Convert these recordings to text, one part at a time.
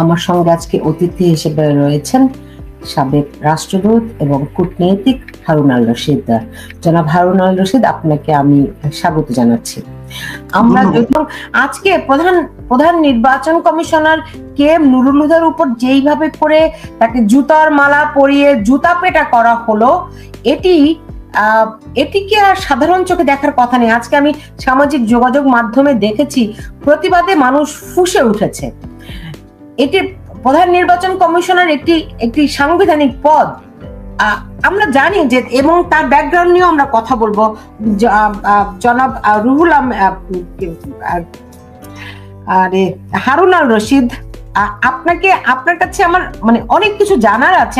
আমার সঙ্গে আজকে অতিথি হিসেবে রয়েছেন সাবেক রাষ্ট্রদূত এবং কূটনীতিক হারুন আল রশিদ। জনাব হারুন আল রশিদ, আপনাকে আমি স্বাগত জানাচ্ছি। আমরা আজকে প্রধান নির্বাচন কমিশনার কে এম নুরুল হুদার উপর যেইভাবে করে তাকে জুতার মালা পরিয়ে জুতা পেটা করা হলো, এটিকে আর সাধারণ চোখে দেখার কথা নেই। আজকে আমি সামাজিক যোগাযোগ মাধ্যমে দেখেছি প্রতিবাদে মানুষ ফুঁসে উঠেছে। এটি প্রধান নির্বাচন কমিশনার একটি সাংবিধানিক পদ। আমরা জানি যে, এবং তার ব্যাকগ্রাউন্ড নিয়েও আমরা কথা বলবো। জনাব রুহুল হারুন আল রশিদ, আপনার কাছে আমার অনেক কিছু জানার আছে।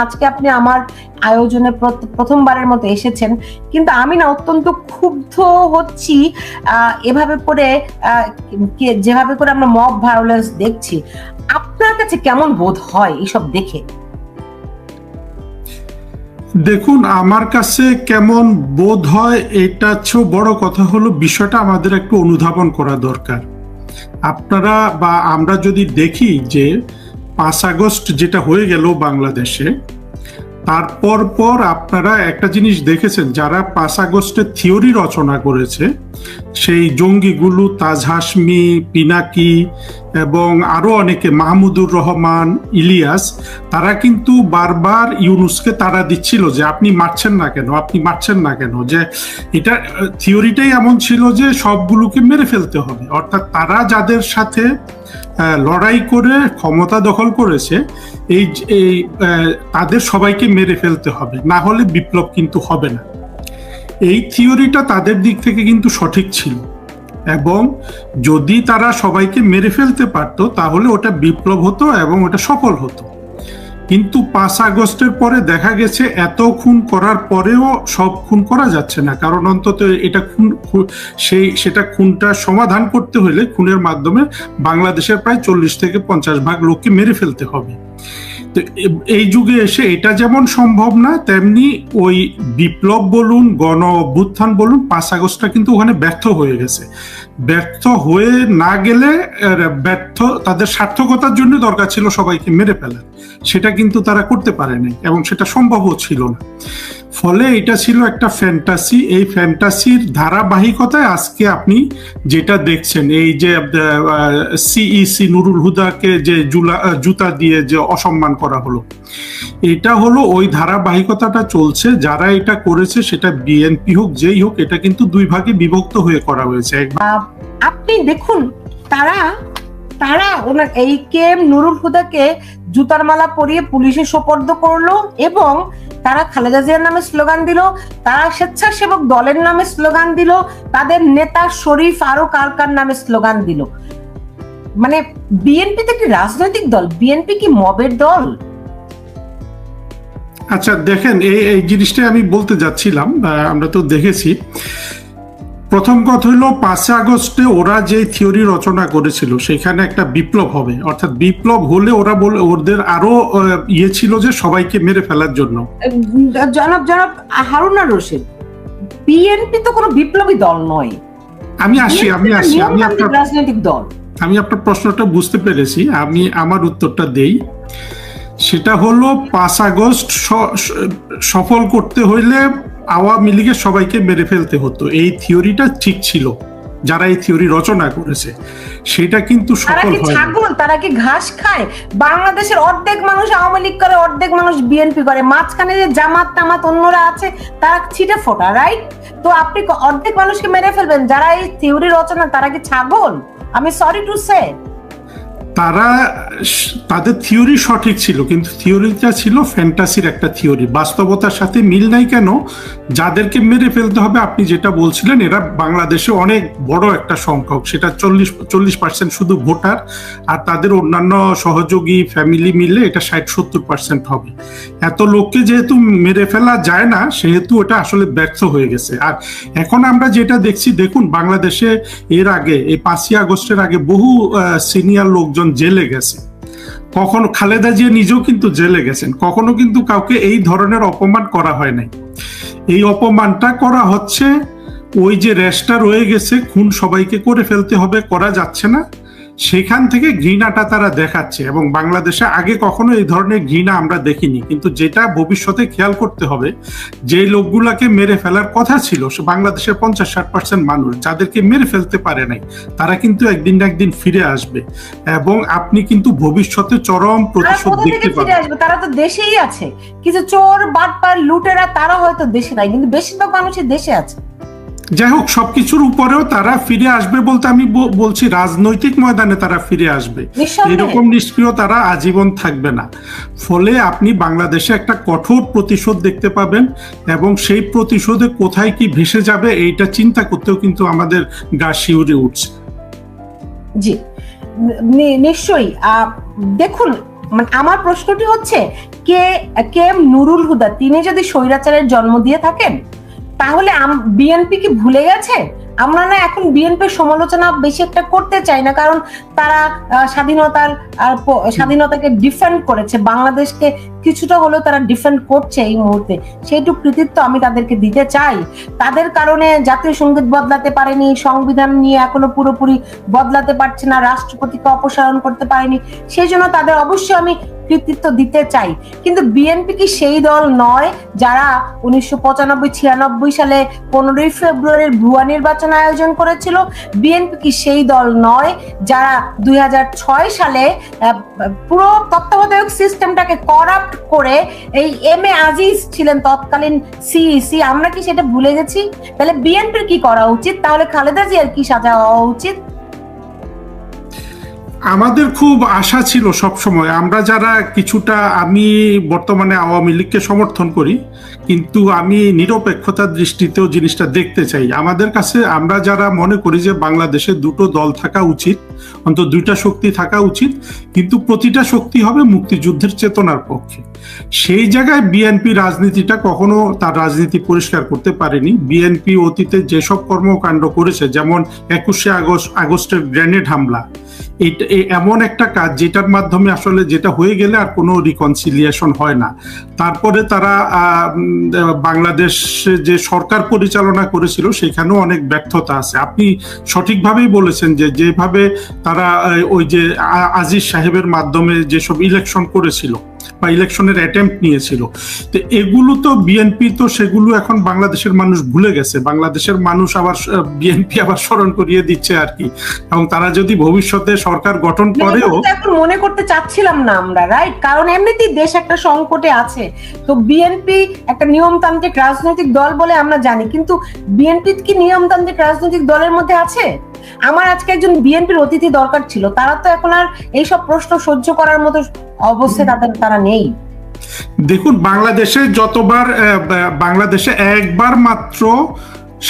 আজকে আপনি আমার আয়োজনে প্রথমবারের মতো এসেছেন, কিন্তু আমি অত্যন্ত ক্ষুব্ধ হচ্ছি এভাবে করে যেভাবে করে আমরা মব ভায়োলেন্স দেখছি। আপনার কাছে কেমন বোধ হয় এইসব দেখে? দেখুন, আমার কাছে কেমন বোধ হয় এটা চেয়েও বড় কথা হলো বিষয়টা আমাদের একটু অনুধাবন করা দরকার। আপনারা বা আমরা যদি দেখি যে 5 আগস্ট যেটা হয়ে গেল বাংলাদেশে, তারপর আপনারা একটা জিনিস দেখেছেন, যারা 5 আগস্টের থিওরি রচনা করেছে, সেই জঙ্গিগুলো তাজ হাশমি, পিনাকি এবং আরো অনেকে, মাহমুদুর রহমান, ইলিয়াস, তারা কিন্তু বারবার ইউনূসকে তাড়া দিচ্ছিল যে আপনি মারছেন না কেন, যে এটা থিওরিটাই এমন ছিল যে সবগুলোকে মেরে ফেলতে হবে। অর্থাৎ তারা যাদের সাথে লড়াই করে ক্ষমতা দখল করেছে, এই তাদের সবাইকে মেরে ফেলতে হবে, না হলে বিপ্লব কিন্তু হবে না। এই থিওরিটা তাদের দিক থেকে কিন্তু সঠিক ছিল, এবং যদি তারা সবাইকে মেরে ফেলতে পারতো তাহলে ওটা বিপ্লব হতো এবং ওটা সফল হতো। কিন্তু 5 আগস্টের পরে দেখা গেছে এত খুন করার পরেও সব খুন করা যাচ্ছে না, কারণ অন্তত এটা সেটা খুনটা সমাধান করতে হলে খুনের মাধ্যমে বাংলাদেশের প্রায় 40 থেকে 50 ভাগ লোককে মেরে ফেলতে হবে। তো এই যুগে এসে এটা যেমন সম্ভব না, তেমনি ওই বিপ্লব বলুন, গণ অভ্যুত্থান বলুন, 5 আগস্টটা কিন্তু ওখানে ব্যর্থ হয়ে গেছে। ব্যর্থ হয়ে না গেলে তাদের সার্থকতার জন্য দরকার ছিল সবাইকে মেরে ফেলা, সেটা কিন্তু তারা করতে পারে নাই এবং সেটা সম্ভবও ছিল না। ফলে এটা ছিল একটা ফ্যান্টাসি। এই ফ্যান্টাসির ধারাবাহিকতায় আজকে আপনি যেটা দেখছেন, এই যে সিইসি নুরুল হুদাকে যে জুতা দিয়ে যে অসম্মান করা হলো, এটা হলো ওই ধারাবাহিকতাটা চলছে। যারা এটা করেছে সেটা বিএনপি হোক, যেই হোক, এটা কিন্তু দুই ভাগে বিভক্ত হয়ে করা হয়েছে। আপনি দেখুন, তারা ওনার এই কে এম নুরুল হুদাকে জুতার মালা পরিয়ে পুলিশে সোপর্দ করলো, এবং তারা খালেদা জিয়ার নামে স্লোগান দিল, তারা স্বেচ্ছাসেবক দলের নামে স্লোগান দিল, তাদের নেতা শরীফ আরো কার নামে স্লোগান দিল। বিএনপি তো একটি রাজনৈতিক দল, বিএনপি কি মবের দল? আচ্ছা দেখেন, এই জিনিসটা আমি বলতে যাচ্ছিলাম। আমরা তো দেখেছি, প্রথম কথা হলো 5 আগস্টে ওরা যে থিওরি রচনা করেছিল সেখানে একটা বিপ্লব হবে, অর্থাৎ বিপ্লব হলে ওদের আরো ছিল যে সবাইকে মেরে ফেলার জন্য। জনাব হারুন আল রশিদ, বিএনপি তো কোনো বিপ্লবী দল নয়। আমি আপনার রাজনৈতিক দল। আমি আপনার প্রশ্নটা বুঝতে পেরেছি, আমি আমার উত্তরটা দেই। সেটা হলো 5 আগস্ট সফল করতে হইলে আওয়ামী লীগের সবাইকে মেরে ফেলতে হতো। এই থিওরিটা ঠিক ছিল, যারা এই থিওরি রচনা করেছে সেটা কিন্তু সফল হয়। তারা কি ঘাস খায়? বাংলাদেশের অর্ধেক মানুষ আওয়ামী লীগ করে, অর্ধেক মানুষ বিএনপি করে, মাঝখানে যে জামাত টামাত অন্যরা আছে তারা ছিটে ফোটা, রাইট? তো আপনি অর্ধেক মানুষকে মেরে ফেলবেন? যারা এই থিওরি রচনা, তারা কি ছাগল? আমি সরি টু সে। তাদের থিওরি সঠিক ছিল, কিন্তু থিওরিটা ছিল ফ্যান্টাসির একটা থিওরি, বাস্তবতার সাথে মিল নাই। কেন? যাদেরকে মেরে ফেলতে হবে আপনি যেটা বলছিলেন, এরা বাংলাদেশে অনেক বড় একটা সংখ্যক, সেটা 40% শুধু ভোটার, আর তাদের অন্যান্য সহযোগী ফ্যামিলি মিলে এটা 60-70% হবে। এত লোককে যেহেতু মেরে ফেলা যায় না, সেহেতু এটা আসলে ব্যর্থ হয়ে গেছে। আর এখন আমরা যেটা দেখছি, দেখুন বাংলাদেশে এর আগে, এই 5 আগস্টের আগে বহু সিনিয়র লোকজন জেলে গেছে। কখনো খালেদা জিয়া নিজেও কিন্তু জেলে গেছেন, কখনো কিন্তু কাউকে এই ধরনের অপমান করা হয় নাই। এই অপমানটা করা হচ্ছে ওই যে রেশটা রয়ে গেছে, খুন সবাইকে করে ফেলতে হবে, করা যাচ্ছে না, সেখান থেকে ঘৃণাটা তারা দেখাচ্ছে, এবং বাংলাদেশে আগে কখনো এই ধরনের ঘৃণা আমরা দেখিনি। কিন্তু যেটা ভবিষ্যতে খেয়াল করতে হবে, যে লোকগুলাকে মেরে ফেলার কথা ছিল, বাংলাদেশের 50-60% মানুষ যাদেরকে মেরে ফেলতে পারে নাই, তারা কিন্তু একদিন না একদিন ফিরে আসবে, এবং আপনি কিন্তু ভবিষ্যতে চরম প্রতিশোধ দেখতে পাবেন। তারা তো দেশেই আছে, কিছু চোর বাটপার লুটেরা তারা হয়তো দেশে নাই, কিন্তু বেশিরভাগ মানুষই দেশে আছে। যাই হোক, সবকিছুর উপরেও তারা ফিরে আসবে বলতে আমি বলছি রাজনৈতিক ময়দানে তারা ফিরে আসবে, এরকম নিষ্ক্রিয় তারা আজীবন থাকবে না। ফলে আপনি বাংলাদেশে একটা কঠোর প্রতিশোধ দেখতে পাবেন, এবং সেই প্রতিশোধে কোথায় কি ভেসে যাবে এইটা চিন্তা করতেও কিন্তু আমাদের গা শিউরে উঠছে। জি, নিশ্চয়ই। দেখুন, মানে আমার প্রশ্নটি হচ্ছে, কে নুরুল হুদা তিনি যদি স্বৈরাচারের জন্ম দিয়ে থাকেন, তাহলে বিএনপি কি ভুলে গেছে? আমরা না এখন বিএনপির সমালোচনা বেশি একটা করতে চাই না, কারণ তারা স্বাধীনতাকে ডিফেন্ড করেছে, বাংলাদেশকে কিছুটা হলেও তারা ডিফেন্ড করছে এই মুহূর্তে, সেইটুকু কৃতিত্ব আমি তাদেরকে দিতে চাই। তাদের কারণে জাতীয় সঙ্গীত বদলাতে পারেনি, সংবিধান নিয়ে এখনো পুরোপুরি বদলাতে পারছে না, রাষ্ট্রপতিকে অপসারণ করতে পারেনি, সেই জন্য তাদের অবশ্যই আমি কৃতিত্ব দিতে চাই। কিন্তু বিএনপি কি সেই দল নয় যারা 1995-96 সালে 15ই ফেব্রুয়ারির ভুয়া নির্বাচন আয়োজন করেছিল? বিএনপি কি সেই দল নয় যারা 2006 সালে পুরো তত্ত্বাবধায়ক সিস্টেমটাকে করাপ্ট করে, এই এম.এ. আজিজ ছিলেন তৎকালীন সিইসি, আমরা কি সেটা ভুলে গেছি? তাহলে বিএনপির কি করা উচিত? তাহলে খালেদা জিয়ার কি সাজা হওয়া উচিত? আমাদের খুব আশা ছিল সবসময়, আমরা যারা কিছুটা, আমি বর্তমানে আওয়ামী লীগকে সমর্থন করি, কিন্তু আমি নিরপেক্ষতার দৃষ্টিতেও জিনিসটা দেখতে চাই। আমাদের কাছে, আমরা যারা মনে করি যে বাংলাদেশে দুটো দল থাকা উচিত, অন্তত দুইটা শক্তি থাকা উচিত, কিন্তু প্রতিটা শক্তি হবে মুক্তিযুদ্ধের চেতনার পক্ষে, সেই জায়গায় বিএনপি রাজনীতিটা কখনো তার রাজনীতি পরিষ্কার করতে পারেনি। বিএনপি অতীতে যেসব কর্মকাণ্ড করেছে, যেমন 21শে আগস্টের গ্রেনেড হামলা, এটা এমন একটা কাজ যেটার মাধ্যমে আসলে যেটা হয়ে গেলে আর কোনো রিকনসিলিয়েশন হয় না। তারপরে তারা বাংলাদেশে যে সরকার পরিচালনা করেছিল সেখানেও অনেক ব্যর্থতা আছে। আপনি সঠিকভাবেই বলেছেন যে যেভাবে তারা ওই যে আজিজ সাহেবের মাধ্যমে যেসব ইলেকশন করেছিল বা ইলেকশনের অ্যাটেম্প্ট নিয়েছিল, তো এগুলো তো বিএনপি তো সেগুলো এখন বাংলাদেশের মানুষ ভুলে গেছে, বাংলাদেশের মানুষ আবার বিএনপি আবার স্মরণ করিয়ে দিচ্ছে আর কি। এবং তারা যদি ভবিষ্যতে সরকার গঠন করেও, এখন মনে করতে চাচ্ছিলাম না আমরা, রাইট? কারণ এমনিতেই দেশ একটা সংকটে আছে, তো বিএনপি একটা নিয়মতান্ত্রিক রাজনৈতিক দল বলে আমরা জানি, কিন্তু বিএনপি কি নিয়মতান্ত্রিক রাজনৈতিক দলের মধ্যে আছে? আমার আজকে একজন বিএনপির অতিথি দরকার ছিল, তারা তো এখন আর এইসব প্রশ্ন সহ্য করার মতো অবস্থায় তারা নেই। দেখুন, বাংলাদেশে একবার মাত্র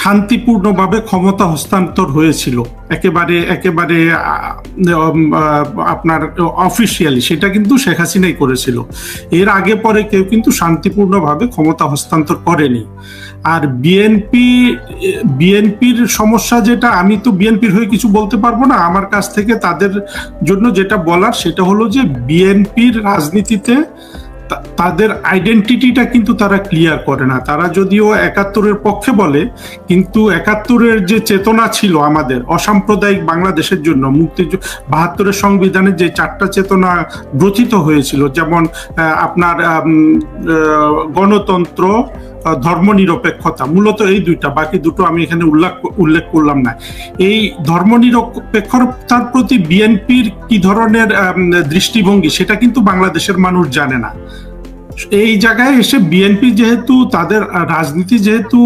শান্তিপূর্ণভাবে ক্ষমতা হস্তান্তর হয়েছিল, একেবারে আপনার অফিসিয়ালি, সেটা কিন্তু শেখ হাসিনাই করেছিল। এর আগে পরে কেউ কিন্তু শান্তিপূর্ণভাবে ক্ষমতা হস্তান্তর করেনি। আর বিএনপির সমস্যা যেটা, আমি তো বিএনপির হয়ে কিছু বলতে পারবো না, আমার কাছ থেকে তাদের জন্য যেটা বলার সেটা হলো যে বিএনপির রাজনীতিতে তাদের আইডেন্টিটিটা কিন্তু তারা ক্লিয়ার করে না। তারা যদিও 71-এর পক্ষে বলে, কিন্তু 71-এর যে চেতনা ছিল আমাদের অসাম্প্রদায়িক বাংলাদেশের জন্য, 72-এর সংবিধানের যে 4টা চেতনা গ্রথিত হয়েছিল, যেমন আপনার গণতন্ত্র, ধর্মনিরপেক্ষতা, মূলত এই দুইটা, বাকি দুটো আমি এখানে উল্লেখ করলাম না। এই ধর্মনিরপেক্ষতার প্রতি বিএনপির কি ধরনের দৃষ্টিভঙ্গি সেটা কিন্তু বাংলাদেশের মানুষ জানে না। এই জায়গায় এসে বিএনপি যেহেতু তাদের রাজনীতি যেহেতু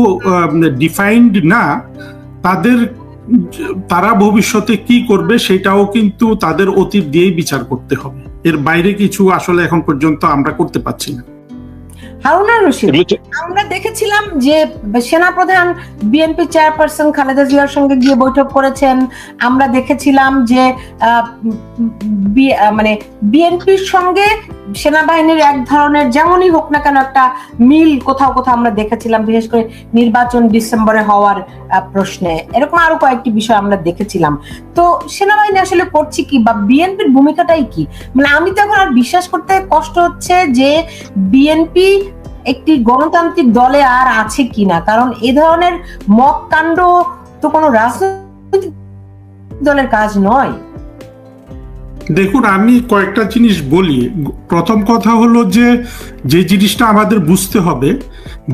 ডিফাইন্ড না, তারা ভবিষ্যতে কি করবে সেটাও কিন্তু তাদের অতীত দিয়েই বিচার করতে হবে। এর বাইরে কিছু আসলে এখন পর্যন্ত আমরা করতে পারছি না। হারুনুর রশিদ, আমরা দেখেছিলাম যে সেনাপ্রধান বিএনপি চেয়ারপারসন খালেদা জিয়ার সঙ্গে গিয়ে বৈঠক করেছেন। আমরা দেখেছিলাম যে মানে বিএনপির সঙ্গে সেনাবাহিনীর এক ধরনের, যেমনই হোক না কেন, একটা মিল কোথাও কোথাও আমরা দেখেছিলাম, বিশেষ করে নির্বাচন ডিসেম্বরে হওয়ার প্রশ্নে। এরকম আরো কয়েকটি বিষয় আমরা দেখেছিলাম। তো সেনাবাহিনী আসলে করছে কি, বা বিএনপির ভূমিকাটাই কি? মানে আমি তো এখন আর বিশ্বাস করতে কষ্ট হচ্ছে যে বিএনপি একটি গণতান্ত্রিক দলে আর আছে কিনা, কারণ এ ধরনের মক কাণ্ড তো কোনো রাজনৈতিক দলের কাজ নয়। দেখুন, আমি কয়েকটা জিনিস বলি। প্রথম কথা হলো যে যে জিনিসটা আমাদের বুঝতে হবে,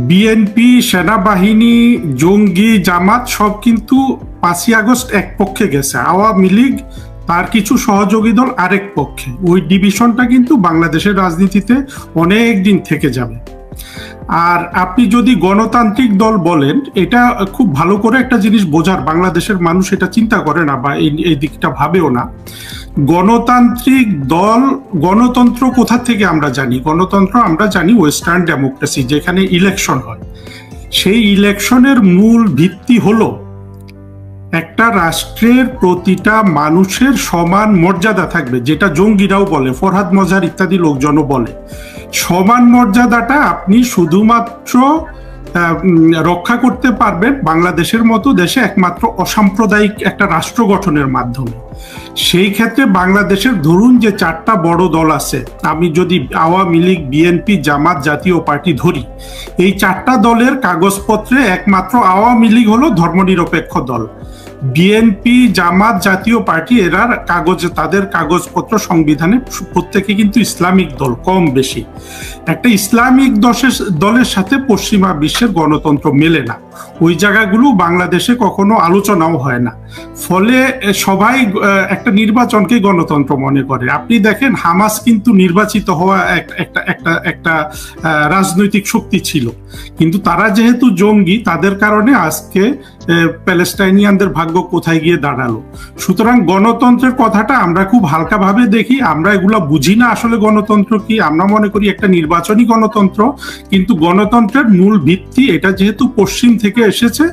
বিএনপি, সেনাবাহিনী, জঙ্গি, জামাত সব কিন্তু 5ই আগস্ট এক পক্ষে গেছে, আওয়ামী লীগ তার কিছু সহযোগী দল আরেক পক্ষে। ওই ডিভিশনটা কিন্তু বাংলাদেশের রাজনীতিতে অনেক দিন থেকে যাবে। আর আপনি যদি গণতান্ত্রিক দল বলেন, এটা খুব ভালো করে একটা জিনিস বোঝার, বাংলাদেশের মানুষ এটা চিন্তা করে না বা এই দিকটা ভাবেও না। গণতান্ত্রিক দল, গণতন্ত্র কোথা থেকে আমরা জানি? গণতন্ত্র আমরা জানি ওয়েস্টার্ন ডেমোক্রেসি, যেখানে ইলেকশন হয়। সেই ইলেকশনের মূল ভিত্তি হলো একটা রাষ্ট্রের প্রতিটা মানুষের সমান মর্যাদা থাকবে, যেটা জঙ্গিরাও বলে, ফরহাদ মজহার ইত্যাদি লোকজনও বলে। সমান মর্যাদাটা আপনি শুধুমাত্র রক্ষা করতে পারবেন বাংলাদেশের মতো দেশে একমাত্র অসাম্প্রদায়িক একটা রাষ্ট্র গঠনের মাধ্যমে। সেই ক্ষেত্রে বাংলাদেশের ধরুন যে 4টা বড় দল আছে, আমি যদি আওয়ামী লীগ, বিএনপি, জামাত, জাতীয় পার্টি ধরি, এই 4টা দলের কাগজপত্রে একমাত্র আওয়ামী লীগ হলো ধর্মনিরপেক্ষ দল। বিএনপি, জামাত, জাতীয় পার্টি এরা তাদের কাগজপত্র সংবিধানে প্রত্যেকে কিন্তু ইসলামিক দল, কম বেশি। একটা ইসলামিক দলের সাথে পশ্চিমা বিশ্বের গণতন্ত্র মেলে না। ওই জায়গাগুলো বাংলাদেশে কখনো আলোচনাও হয় না। ফলে সবাই একটা নির্বাচনকে গণতন্ত্র মনে করে। আপনি দেখেন, হামাস কিন্তু নির্বাচিত হওয়া একটা রাজনৈতিক শক্তি ছিল, কিন্তু তারা যেহেতু জঙ্গি, তাদের কারণে আজকে প্যালেস্টাইনিয়ানদের ভাগ্য কোথায় গিয়ে দাঁড়ালো। সুতরাং গণতন্ত্রের কথাটা আমরা খুব হালকাভাবে দেখি, আমরা এগুলা বুঝি না আসলে গণতন্ত্র কি। আমরা মনে করি একটা নির্বাচনী গণতন্ত্র, কিন্তু গণতন্ত্রের মূল ভিত্তি, এটা যেহেতু পশ্চিম থেকে এসেছে,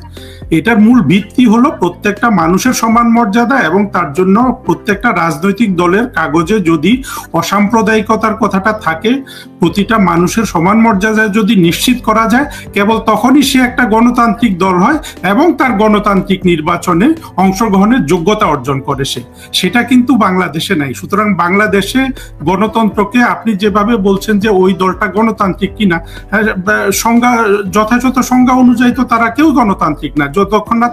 এটার মূল ভিত্তি হলো প্রত্যেকটা মানুষের সমান মর্যাদা, এবং তার জন্য প্রত্যেকটা রাজনৈতিক দলের কাগজে যদি অসাম্প্রদায়িকতার কথাটা থাকে, প্রতিটা মানুষের সমান মর্যাদা যদি নিশ্চিত করা যায়, কেবল তখনই সে একটা গণতান্ত্রিক দল হয় এবং তার গণতান্ত্রিক নির্বাচনে অংশগ্রহণের যোগ্যতা অর্জন করে। সেটা কিন্তু বাংলাদেশে নাই। সুতরাং বাংলাদেশে গণতন্ত্রকে আপনি যেভাবে বলছেন যে ওই দলটা গণতান্ত্রিক কিনা, সংজ্ঞা, যথাযথ সংজ্ঞা অনুযায়ী তো তারা কেউ গণতান্ত্রিক না, যতক্ষণ না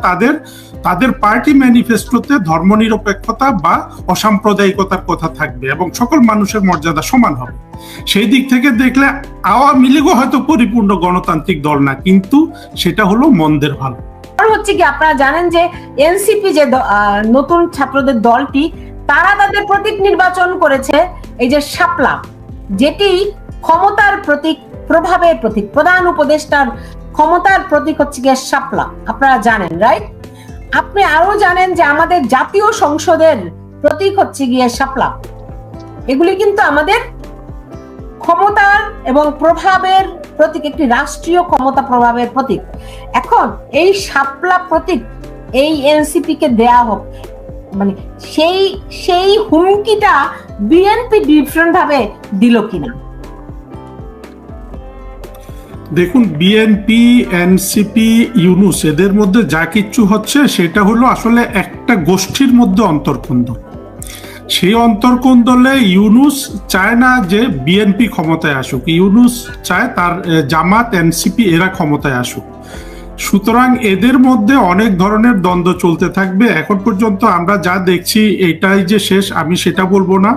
তাদের পার্টি ম্যানিফেস্টোতে ধর্মনিরপেক্ষতা বা অসাম্প্রদায়িকতার কথা থাকবে এবং সকল মানুষের মর্যাদা সমান হবে। সেই দিক থেকে দেখলে আওয়ামী লীগও হয়তো পরিপূর্ণ গণতান্ত্রিক দল না, কিন্তু সেটা হলো মন্দের ভালো। হচ্ছে কি, আপনারা জানেন যে এনসিপি যে নতুন ছাত্রদের দলটি, তারা তাদের প্রতীক নির্বাচন করেছে এই যে শাপলা, যেটি ক্ষমতার প্রতীক, প্রভাবের প্রতীক। প্রধান উপদেষ্টার ক্ষমতার প্রতীক হচ্ছে গিয়ে শাপলা, আপনারা জানেন, রাইট? আপনি আরো জানেন যে আমাদের জাতীয় সংসদের প্রতীক হচ্ছে গিয়ে শাপলা। এগুলি কিন্তু আমাদের ক্ষমতার এবং প্রভাবের প্রতীক, একটি রাষ্ট্রীয় ক্ষমতা প্রভাবের প্রতীক। এখন এই শাপলা প্রতীক এই এনসিপি কে দেয়া হোক, মানে সেই হুমকিটা বিএনপি ডিফারেন্ট ভাবে দিল কিনা? দেখুন, বিএনপি, এনসিপি, ইউনুস, এদের মধ্যে যা কিচ্ছু হচ্ছে সেটা হলো আসলে একটা গোষ্ঠীর মধ্যে অন্তর্কন্দল। সেই অন্তর্কন্দলে ইউনুস চায় না যে বিএনপি ক্ষমতায় আসুক, ইউনুস চায় তার জামাত, এনসিপি এরা ক্ষমতায় আসুক। সুতরাং এদের মধ্যে অনেক ধরনের দ্বন্দ্ব চলতে থাকবে। এখন পর্যন্ত আমরা যা দেখছি এটাই যে শেষ, আমি সেটা বলবো না।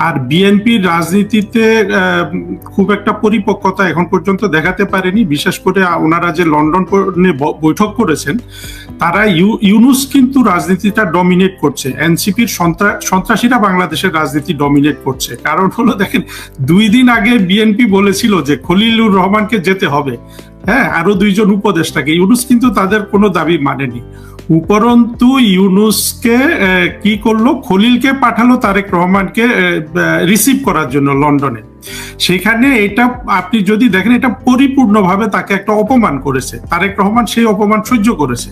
আর বিএনপির রাজনীতিতে খুব একটা পরিপক্কতা এখন পর্যন্ত দেখাতে পারেনি, বিশেষ করে ওনারা যে লন্ডন বৈঠক করেছেন, তারা ইউনুস কিন্তু রাজনীতিটা ডমিনেট করছে, এনসিপির সন্ত্রাসীরা বাংলাদেশের রাজনীতি ডমিনেট করছে। কারণ হলো, দেখেন, 2 দিন আগে বিএনপি বলেছিল যে খলিলুর রহমানকে যেতে হবে, হ্যাঁ, আরো 2 জন উপদেষ্টাকে। ইউনুস কিন্তু তাদের কোনো দাবি মানেনি। উপরন্তু ইউনুসকে কি করলো, খলিলকে পাঠালো তারেক রহমানকে রিসিভ করার জন্য লন্ডনে। সেখানে এটা আপনি যদি দেখেন, এটা পরিপূর্ণভাবে তাকে একটা অপমান করেছে। তারেক রহমান সেই অপমান সহ্য করেছে।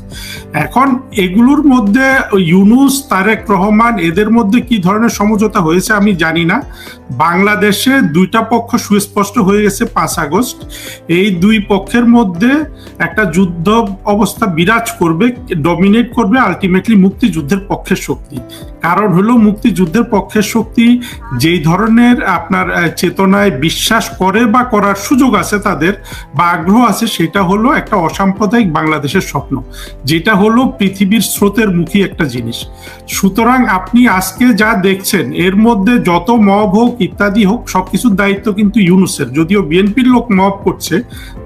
এখন এগুলোর মধ্যে ইউনুস, তারেক রহমান, এদের মধ্যে কি ধরনের সমঝোতা হয়েছে আমি জানি না। বাংলাদেশে 2টা পক্ষ সুস্পষ্ট হয়ে গেছে 5 আগস্ট। এই 2 পক্ষের মধ্যে একটা যুদ্ধ অবস্থা বিরাজ করবে, ডমিনেট করবে আলটিমেটলি মুক্তিযুদ্ধের পক্ষের শক্তি। কারণ হলো, মুক্তিযুদ্ধের পক্ষের শক্তি যেই ধরনের আপনার চেতনা চেতনায় বিশ্বাস করে বা করার সুযোগ আছে তাদের বা আগ্রহ আছে, সেটা হলো একটা অসাম্প্রদায়িক বাংলাদেশের স্বপ্ন, যেটা হলো পৃথিবীর স্রোতের মুখী একটা জিনিস। সুতরাং আপনি আজকে যা দেখছেন এর মধ্যে যত মব হোক ইত্যাদি হোক, সবকিছুর দায়িত্ব কিন্তু ইউনূসের। যদিও বিএনপির লোক মব করছে,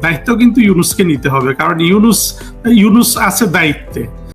দায়িত্ব কিন্তু ইউনূসকে নিতে হবে, কারণ ইউনূস আছে দায়িত্বে।